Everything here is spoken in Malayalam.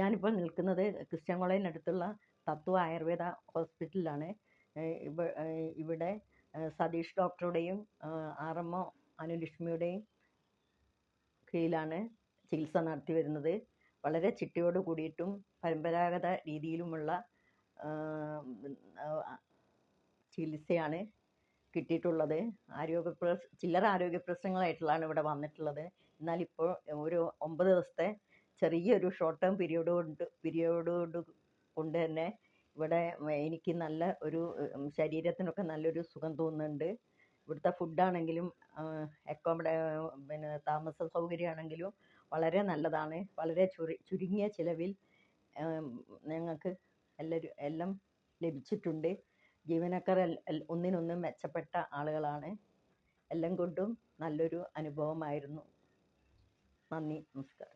ഞാനിപ്പോൾ നിൽക്കുന്നത് ക്രിസ്ത്യൻ കോളേജിനടുത്തുള്ള തത്വ ആയുർവേദ ഹോസ്പിറ്റലിലാണ്. ഇവിടെ സതീഷ് ഡോക്ടറുടെയും RMO അനുലക്ഷ്മിയുടെയും കീഴിലാണ് ചികിത്സ നടത്തി വരുന്നത്. വളരെ ചിട്ടയോട് കൂടിയിട്ടും പരമ്പരാഗത രീതിയിലുമുള്ള ചികിത്സയാണ് കിട്ടിയിട്ടുള്ളത്. ചില്ലറ ആരോഗ്യ പ്രശ്നങ്ങളായിട്ടുള്ളതാണ് ഇവിടെ വന്നിട്ടുള്ളത്. എന്നാൽ ഇപ്പോൾ ഒരു 9 ദിവസത്തെ ചെറിയൊരു ഷോർട്ട് ടേം പീരിയോഡ് കൊണ്ട് തന്നെ ഇവിടെ എനിക്ക് നല്ല ഒരു ശരീരത്തിനൊക്കെ നല്ലൊരു സുഖം തോന്നുന്നുണ്ട്. ഇവിടുത്തെ ഫുഡാണെങ്കിലും താമസ സൗകര്യമാണെങ്കിലും വളരെ നല്ലതാണ്. വളരെ ചുരുങ്ങിയ ചിലവിൽ ഞങ്ങൾക്ക് എല്ലാം ലഭിച്ചിട്ടുണ്ട്. ജീവനക്കാർ ഒന്നിനൊന്നും മെച്ചപ്പെട്ട ആളുകളാണ്. എല്ലാം കൊണ്ടും നല്ലൊരു അനുഭവമായിരുന്നു. നന്ദി, നമസ്കാരം.